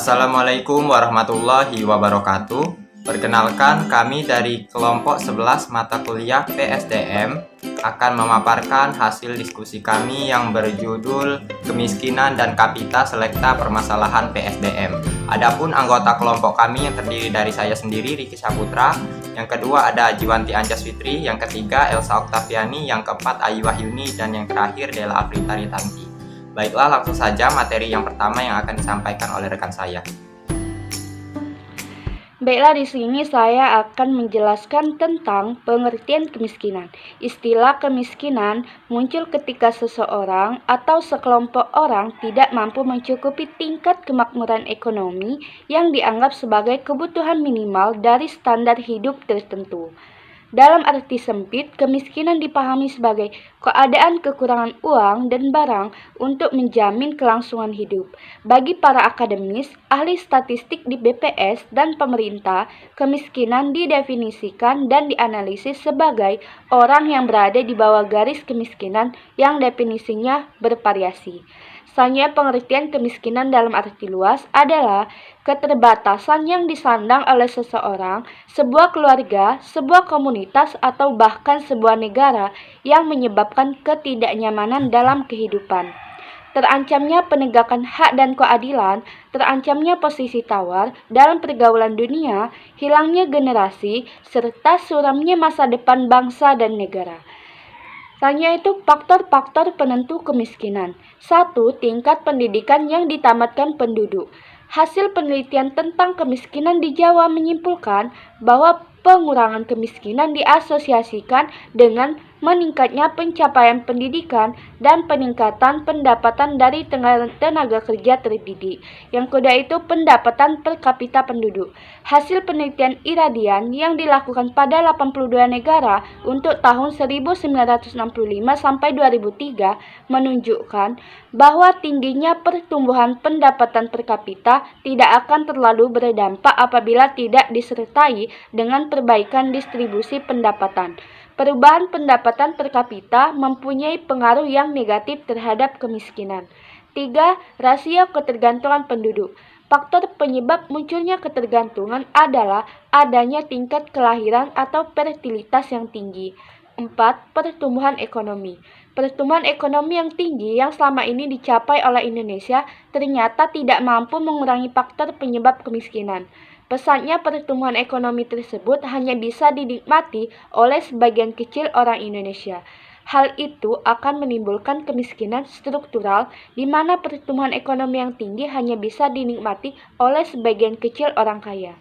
Assalamualaikum warahmatullahi wabarakatuh. Perkenalkan, kami dari kelompok 11 mata kuliah PSDM akan memaparkan hasil diskusi kami yang berjudul Kemiskinan dan Kapita Selekta Permasalahan PSDM. Adapun anggota kelompok kami yang terdiri dari saya sendiri, Riki Saputra, yang kedua ada Jiwanti Anjas Fitri, yang ketiga Elsa Oktaviani, yang keempat Ayu Wahyuni, dan yang terakhir Dela Afrita Ritanti. Baiklah, langsung saja materi yang pertama yang akan disampaikan oleh rekan saya. Baiklah, di sini saya akan menjelaskan tentang pengertian kemiskinan. Istilah kemiskinan muncul ketika seseorang atau sekelompok orang tidak mampu mencukupi tingkat kemakmuran ekonomi yang dianggap sebagai kebutuhan minimal dari standar hidup tertentu. Dalam arti sempit, kemiskinan dipahami sebagai keadaan kekurangan uang dan barang untuk menjamin kelangsungan hidup. Bagi para akademis, ahli statistik di BPS, dan pemerintah, kemiskinan didefinisikan dan dianalisis sebagai orang yang berada di bawah garis kemiskinan yang definisinya bervariasi. Selanjutnya, pengertian kemiskinan dalam arti luas adalah keterbatasan yang disandang oleh seseorang, sebuah keluarga, sebuah komunitas, atau bahkan sebuah negara yang menyebabkan ketidaknyamanan dalam kehidupan. Terancamnya penegakan hak dan keadilan, terancamnya posisi tawar dalam pergaulan dunia, hilangnya generasi, serta suramnya masa depan bangsa dan negara. Selanjutnya itu faktor-faktor penentu kemiskinan. 1. Tingkat pendidikan yang ditamatkan penduduk. Hasil penelitian tentang kemiskinan di Jawa menyimpulkan bahwa pengurangan kemiskinan diasosiasikan dengan meningkatnya pencapaian pendidikan dan peningkatan pendapatan dari tenaga kerja terdidik. Yang kedua itu pendapatan per kapita penduduk. Hasil penelitian Iradian yang dilakukan pada 82 negara untuk tahun 1965 sampai 2003 menunjukkan bahwa tingginya pertumbuhan pendapatan per kapita tidak akan terlalu berdampak apabila tidak disertai dengan perbaikan distribusi pendapatan. Perubahan pendapatan per kapita mempunyai pengaruh yang negatif terhadap kemiskinan. 3. Rasio ketergantungan penduduk. Faktor penyebab munculnya ketergantungan adalah adanya tingkat kelahiran atau fertilitas yang tinggi. 4. Pertumbuhan ekonomi. Pertumbuhan ekonomi yang tinggi yang selama ini dicapai oleh Indonesia ternyata tidak mampu mengurangi faktor penyebab kemiskinan. Pesatnya pertumbuhan ekonomi tersebut hanya bisa dinikmati oleh sebagian kecil orang Indonesia. Hal itu akan menimbulkan kemiskinan struktural di mana pertumbuhan ekonomi yang tinggi hanya bisa dinikmati oleh sebagian kecil orang kaya.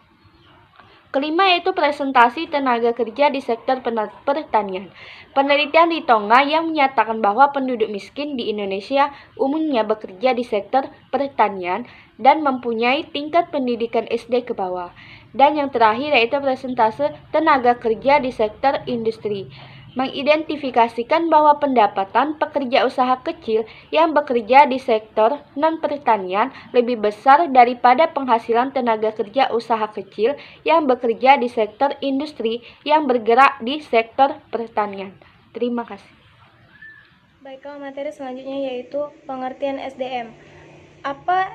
Kelima yaitu presentasi tenaga kerja di sektor pertanian. Penelitian di Tonga yang menyatakan bahwa penduduk miskin di Indonesia umumnya bekerja di sektor pertanian dan mempunyai tingkat pendidikan SD ke bawah. Dan yang terakhir yaitu presentase tenaga kerja di sektor industri. Mengidentifikasikan bahwa pendapatan pekerja usaha kecil yang bekerja di sektor non-pertanian lebih besar daripada penghasilan tenaga kerja usaha kecil yang bekerja di sektor industri yang bergerak di sektor pertanian. Terima kasih. Baiklah, materi selanjutnya yaitu pengertian SDM. Apa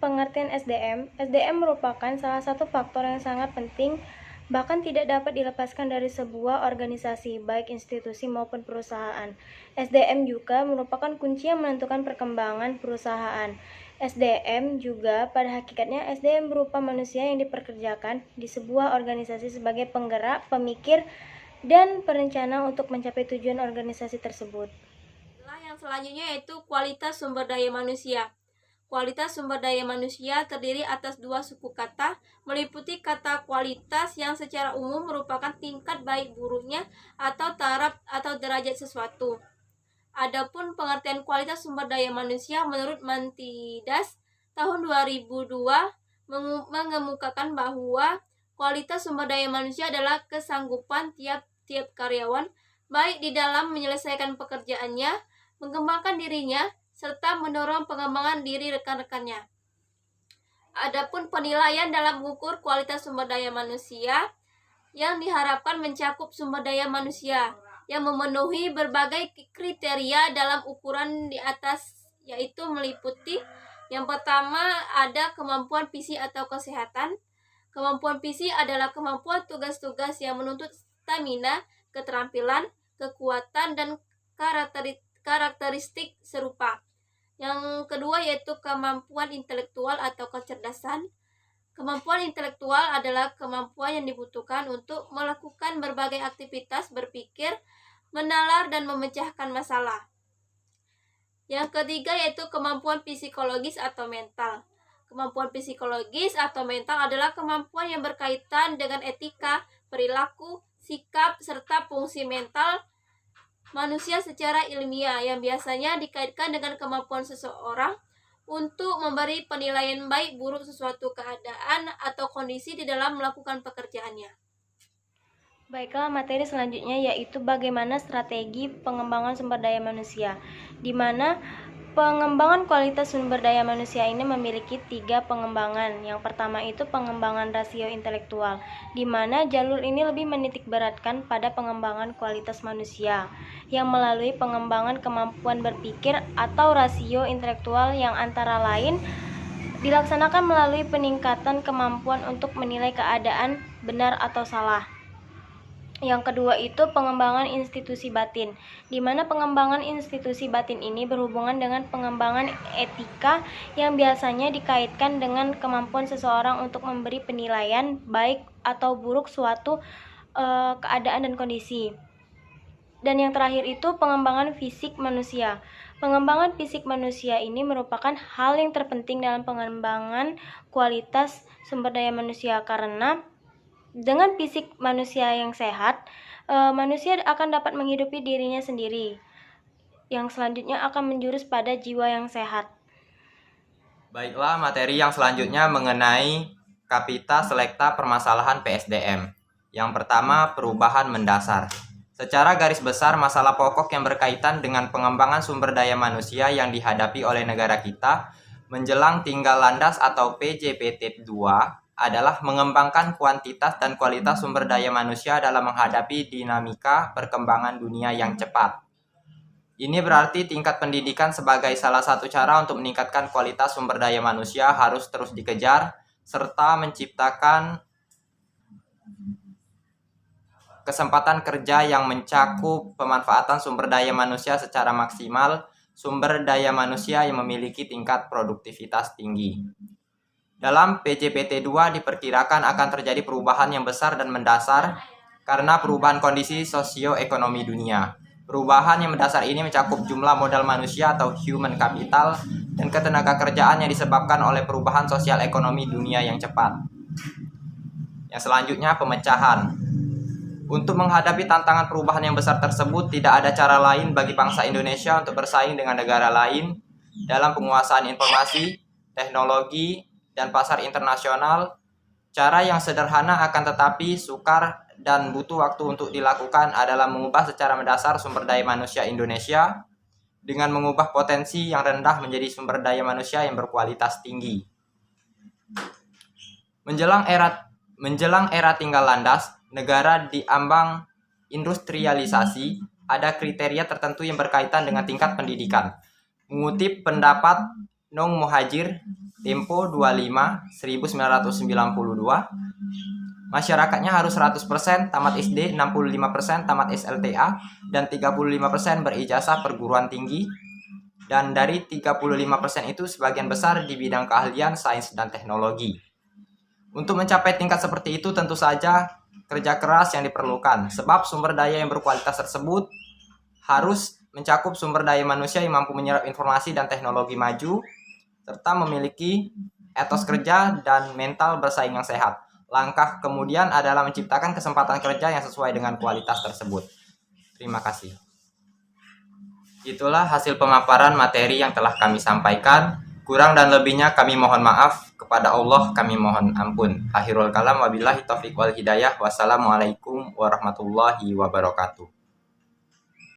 pengertian SDM? SDM merupakan salah satu faktor yang sangat penting bahkan tidak dapat dilepaskan dari sebuah organisasi, baik institusi maupun perusahaan. SDM juga merupakan kunci yang menentukan perkembangan perusahaan. SDM juga pada hakikatnya SDM berupa manusia yang diperkerjakan di sebuah organisasi sebagai penggerak, pemikir, dan perencana untuk mencapai tujuan organisasi tersebut. Yang selanjutnya yaitu kualitas sumber daya manusia. Kualitas sumber daya manusia terdiri atas dua suku kata, meliputi kata kualitas yang secara umum merupakan tingkat baik buruknya atau taraf atau derajat sesuatu. Adapun pengertian kualitas sumber daya manusia menurut Mantidas tahun 2002 mengemukakan bahwa kualitas sumber daya manusia adalah kesanggupan tiap-tiap karyawan baik di dalam menyelesaikan pekerjaannya, mengembangkan dirinya, serta mendorong pengembangan diri rekan-rekannya. Adapun penilaian dalam mengukur kualitas sumber daya manusia yang diharapkan mencakup sumber daya manusia yang memenuhi berbagai kriteria dalam ukuran di atas, yaitu meliputi Yang pertama ada kemampuan fisik atau kesehatan. Kemampuan fisik adalah kemampuan tugas-tugas yang menuntut stamina, keterampilan, kekuatan, dan karakteristik serupa. Yang kedua yaitu kemampuan intelektual atau kecerdasan. Kemampuan intelektual adalah kemampuan yang dibutuhkan untuk melakukan berbagai aktivitas berpikir, menalar, dan memecahkan masalah. Yang ketiga yaitu kemampuan psikologis atau mental. Kemampuan psikologis atau mental adalah kemampuan yang berkaitan dengan etika, perilaku, sikap, serta fungsi mental manusia secara ilmiah yang biasanya dikaitkan dengan kemampuan seseorang untuk memberi penilaian baik buruk sesuatu keadaan atau kondisi di dalam melakukan pekerjaannya. Baiklah, materi selanjutnya yaitu bagaimana strategi pengembangan sumber daya manusia, di mana pengembangan kualitas sumber daya manusia ini memiliki 3 pengembangan. Yang pertama itu pengembangan rasio intelektual, di mana jalur ini lebih menitikberatkan pada pengembangan kualitas manusia, yang melalui pengembangan kemampuan berpikir atau rasio intelektual yang antara lain dilaksanakan melalui peningkatan kemampuan untuk menilai keadaan benar atau salah. Yang kedua itu pengembangan institusi batin, di mana pengembangan institusi batin ini berhubungan dengan pengembangan etika yang biasanya dikaitkan dengan kemampuan seseorang untuk memberi penilaian baik atau buruk suatu keadaan dan kondisi. Dan yang terakhir itu pengembangan fisik manusia. Pengembangan fisik manusia ini merupakan hal yang terpenting dalam pengembangan kualitas sumber daya manusia, karena dengan fisik manusia yang sehat, manusia akan dapat menghidupi dirinya sendiri. Yang selanjutnya akan menjurus pada jiwa yang sehat. Baiklah, materi yang selanjutnya mengenai kapita selekta permasalahan PSDM. Yang pertama, perubahan mendasar. Secara garis besar, masalah pokok yang berkaitan dengan pengembangan sumber daya manusia yang dihadapi oleh negara kita menjelang tinggal landas atau PJPT 2 adalah mengembangkan kuantitas dan kualitas sumber daya manusia dalam menghadapi dinamika perkembangan dunia yang cepat. Ini berarti tingkat pendidikan sebagai salah satu cara untuk meningkatkan kualitas sumber daya manusia harus terus dikejar, serta menciptakan kesempatan kerja yang mencakup pemanfaatan sumber daya manusia secara maksimal, sumber daya manusia yang memiliki tingkat produktivitas tinggi. Dalam PJPT 2 diperkirakan akan terjadi perubahan yang besar dan mendasar karena perubahan kondisi sosioekonomi dunia. Perubahan yang mendasar ini mencakup jumlah modal manusia atau human capital dan ketenaga kerjaan yang disebabkan oleh perubahan sosial ekonomi dunia yang cepat. Yang selanjutnya, pemecahan. Untuk menghadapi tantangan perubahan yang besar tersebut, tidak ada cara lain bagi bangsa Indonesia untuk bersaing dengan negara lain dalam penguasaan informasi, teknologi, dan pasar internasional. Cara yang sederhana akan tetapi sukar dan butuh waktu untuk dilakukan adalah mengubah secara mendasar sumber daya manusia Indonesia dengan mengubah potensi yang rendah menjadi sumber daya manusia yang berkualitas tinggi. Menjelang era tinggal landas, negara diambang industrialisasi, ada kriteria tertentu yang berkaitan dengan tingkat pendidikan. Mengutip pendapat Nong Muhajir, Tempo 25, 1992, masyarakatnya harus 100% tamat SD, 65% tamat SLTA, dan 35% berijazah perguruan tinggi. Dan dari 35% itu sebagian besar di bidang keahlian, sains, dan teknologi. Untuk mencapai tingkat seperti itu tentu saja kerja keras yang diperlukan, sebab sumber daya yang berkualitas tersebut harus mencakup sumber daya manusia yang mampu menyerap informasi dan teknologi maju, serta memiliki etos kerja dan mental bersaing yang sehat. Langkah kemudian adalah menciptakan kesempatan kerja yang sesuai dengan kualitas tersebut. Terima kasih. Itulah hasil pemaparan materi yang telah kami sampaikan. Kurang dan lebihnya kami mohon maaf. Kepada Allah kami mohon ampun. Akhirul kalam wabillahi taufiq wal hidayah. Wassalamualaikum warahmatullahi wabarakatuh.